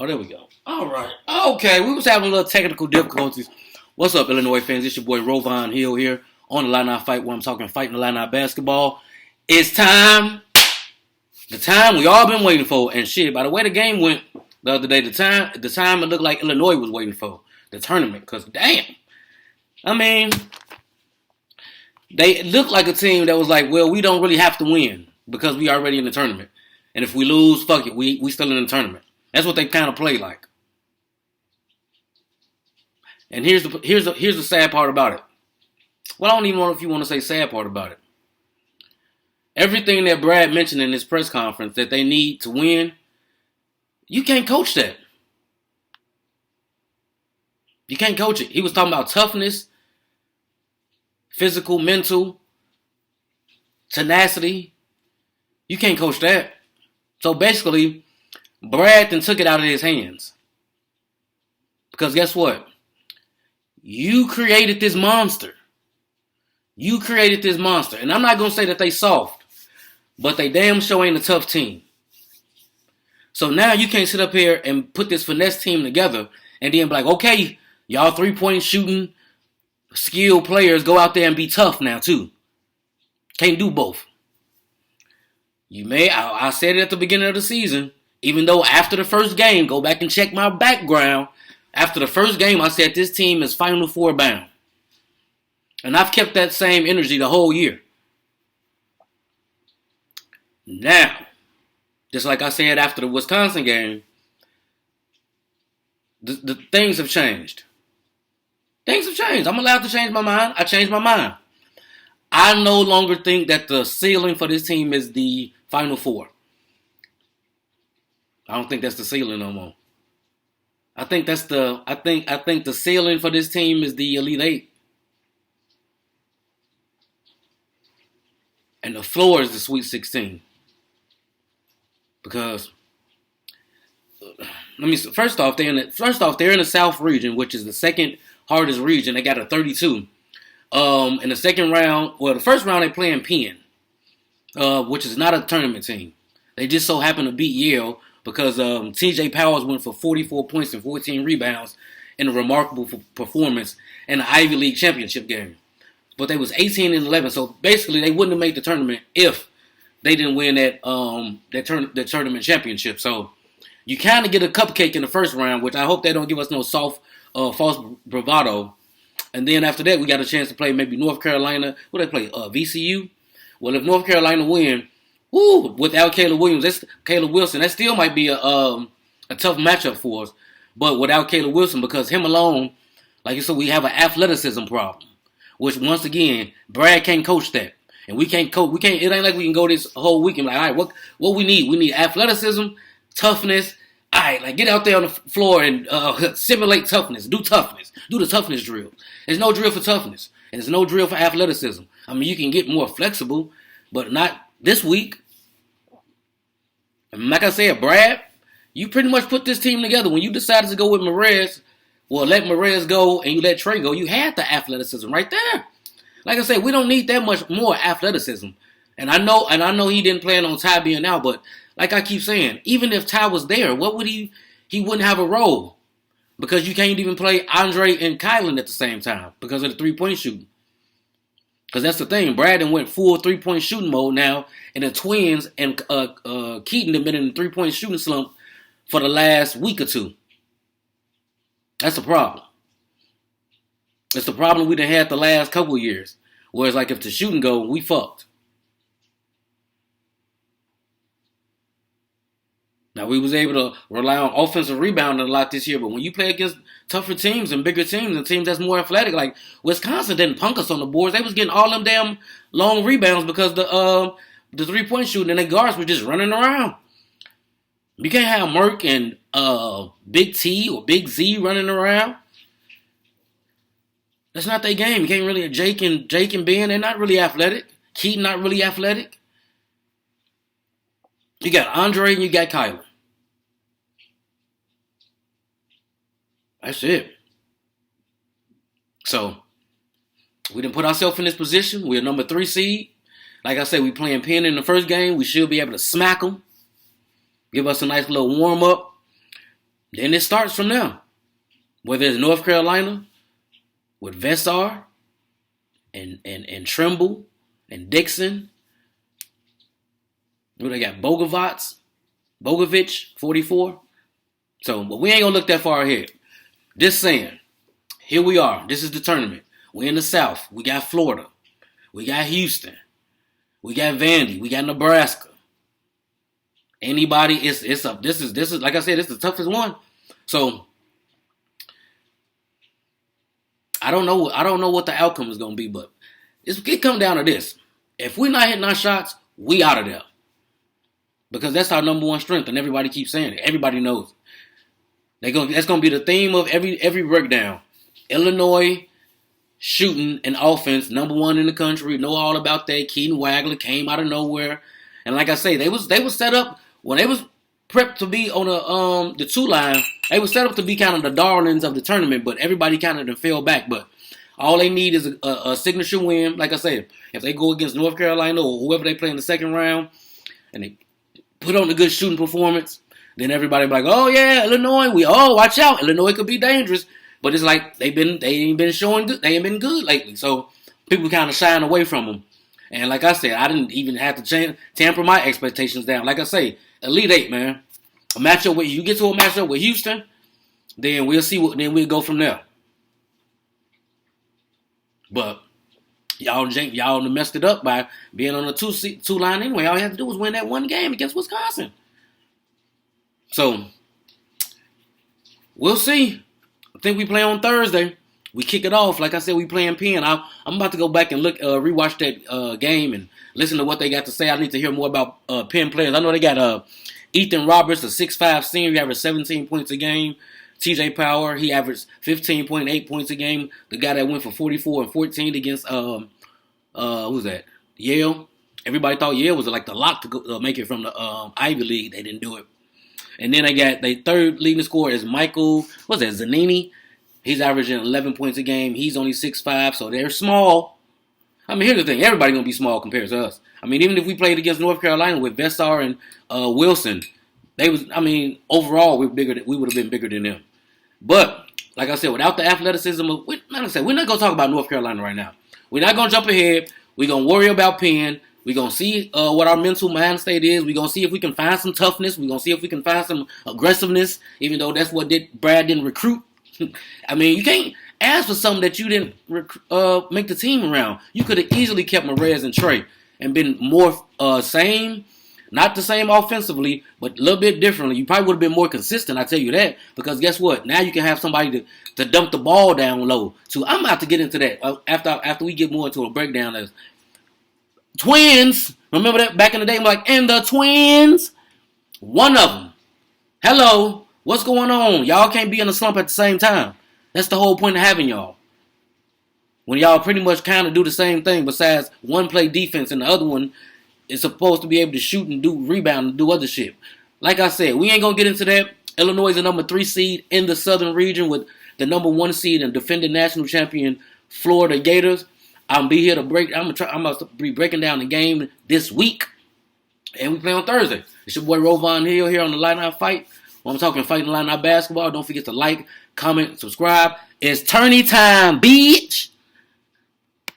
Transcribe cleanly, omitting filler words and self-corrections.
Oh, there we go. All right. Okay, we was having a little technical difficulties. What's up, Illinois fans? It's your boy Rovon Hill here on the Line Out Fight, where I'm talking fighting the Line Out basketball. It's time. The time we all been waiting for. And shit, by the way the game went the other day, the time it looked like Illinois was waiting for the tournament. Because damn, I mean, they looked like a team that was like, well, we don't really have to win because we already in the tournament. And if we lose, fuck it, we still in the tournament. That's what they kind of play like. And here's the sad part about it. Well, I don't even know if you want to say sad part about it. Everything that Brad mentioned in his press conference that they need to win, you can't coach that. You can't coach it. He was talking about toughness, physical, mental, tenacity. You can't coach that. So basically, Brad then took it out of his hands. Because guess what? You created this monster. You created this monster. And I'm not going to say that they soft, but they damn sure ain't a tough team. So now you can't sit up here and put this finesse team together and then be like, okay, y'all 3-point shooting, skilled players, go out there and be tough now too. Can't do both. I said it at the beginning of the season, even though after the first game, go back and check my background. After the first game, I said this team is Final Four bound. And I've kept that same energy the whole year. Now, just like I said after the Wisconsin game, the things have changed. Things have changed. I'm allowed to change my mind. I changed my mind. I no longer think that the ceiling for this team is the Final Four. I don't think that's the ceiling no more. I think the ceiling for this team is the Elite Eight. And the floor is the Sweet 16. Because first off, they're in the South region, which is the second hardest region. They got a 32. In the second round, the first round they play in Penn, which is not a tournament team. They just so happen to beat Yale because T.J. Powers went for 44 points and 14 rebounds in a remarkable performance in the Ivy League Championship game. But they was 18-11, so basically they wouldn't have made the tournament if they didn't win that tournament championship. So you kind of get a cupcake in the first round, which I hope they don't give us no false bravado. And then after that, we got a chance to play maybe North Carolina. What they play? VCU. Well, if North Carolina win, without Caleb Wilson, that still might be a tough matchup for us. But without Caleb Wilson, because him alone, like you said, we have an athleticism problem. Which once again, Brad can't coach that, and we can't coach. It ain't like we can go this whole weekend like, all right, what we need? We need athleticism, toughness. All right, like get out there on the floor and simulate toughness. Do toughness. Do the toughness drill. There's no drill for toughness, and there's no drill for athleticism. I mean, you can get more flexible, but not this week. And like I said, Brad, you pretty much put this team together. When you decided to go with Merez, let Merez go and you let Trey go, you had the athleticism right there. Like I said, we don't need that much more athleticism. And I know he didn't plan on Ty being out, but like I keep saying, even if Ty was there, what would he wouldn't have a role. Because you can't even play Andre and Kylan at the same time because of the 3-point shooting. Because that's the thing. Braden went full 3-point shooting mode now, and the Twins and Keaton have been in the 3-point shooting slump for the last week or two. That's the problem. It's the problem we done had the last couple of years. Whereas, like, if the shooting go, we fucked. Now, we was able to rely on offensive rebounding a lot this year, but when you play against tougher teams and bigger teams and teams that's more athletic, like Wisconsin didn't punk us on the boards. They was getting all them damn long rebounds because the 3-point shooting and the guards were just running around. You can't have Merck and Big T or Big Z running around. That's not their game. You can't really Jake and Ben. They're not really athletic. Keaton not really athletic. You got Andre and you got Kyler. That's it. So we didn't put ourselves in this position. We're number 3 seed. Like I said, we playing Penn in the first game. We should be able to smack them. Give us a nice little warm-up. Then it starts from there. Whether it's North Carolina with Vessar and Trimble and Dixon. They got Bogovich, 44. So, but we ain't gonna look that far ahead. Just saying, here we are. This is the tournament. We in the South. We got Florida. We got Houston. We got Vandy. We got Nebraska. Anybody, it's up. This is like I said, it's the toughest one. So I don't know what the outcome is gonna be, but it come down to this. If we're not hitting our shots, we out of there. Because that's our number one strength, and everybody keeps saying it. Everybody knows. That's gonna be the theme of every breakdown. Illinois shooting and offense, number one in the country. Know all about that. Keaton Wagler came out of nowhere, and like I say, they was set up when they was prepped to be on the 2 line. They was set up to be kind of the darlings of the tournament, but everybody kind of fell back. But all they need is a signature win. Like I said, if they go against North Carolina or whoever they play in the second round, and they put on a good shooting performance, then everybody be like, oh yeah, Illinois, watch out, Illinois could be dangerous. But it's like they ain't been showing good, they ain't been good lately. So people kind of shying away from them. And like I said, I didn't even have to tamper my expectations down. Like I say, Elite Eight, man. You get to a matchup with Houston, then we'll see then we'll go from there. But y'all messed it up by being on a 2 line anyway. All you have to do was win that one game against Wisconsin. So we'll see. I think we play on Thursday. We kick it off. Like I said, we playing Penn. I'm about to go back and rewatch that game and listen to what they got to say. I need to hear more about Penn players. I know they got Ethan Roberts, a 6'5" senior. He averaged 17 points a game. TJ Power, he averaged 15.8 points a game. The guy that went for 44 and 14 against who's that? Yale. Everybody thought Yale was like the lock to go, make it from the Ivy League. They didn't do it. And then they got their third leading scorer is Michael, Zanini. He's averaging 11 points a game. He's only 6'5", so they're small. I mean, here's the thing. Everybody's going to be small compared to us. I mean, even if we played against North Carolina with Vessar and Wilson, overall, we would have been bigger than them. But, like I said, without the athleticism, we're not going to talk about North Carolina right now. We're not going to jump ahead. We're going to worry about Penn. We're going to see what our mental mind state is. We're going to see if we can find some toughness. We're going to see if we can find some aggressiveness, even though that's what Brad didn't recruit. I mean, you can't ask for something that you didn't make the team around. You could have easily kept Marez and Trey and been more same. Not the same offensively, but a little bit differently. You probably would have been more consistent, I tell you that. Because guess what? Now you can have somebody to dump the ball down low. So I'm about to get into that after we get more into a breakdown. As Twins, remember that back in the day? I'm like, and the Twins, one of them. Hello, what's going on? Y'all can't be in a slump at the same time. That's the whole point of having y'all. When y'all pretty much kind of do the same thing, besides one play defense and the other one is supposed to be able to shoot and do rebound and do other shit. Like I said, we ain't gonna get into that. Illinois is the number 3 seed in the Southern region with the number 1 seed and defending national champion Florida Gators. I'm gonna be breaking down the game this week, and we play on Thursday. It's your boy Rovon Hill here on the Line Out Fight. When I'm talking fighting line out basketball, don't forget to like, comment, subscribe. It's tourney time, bitch.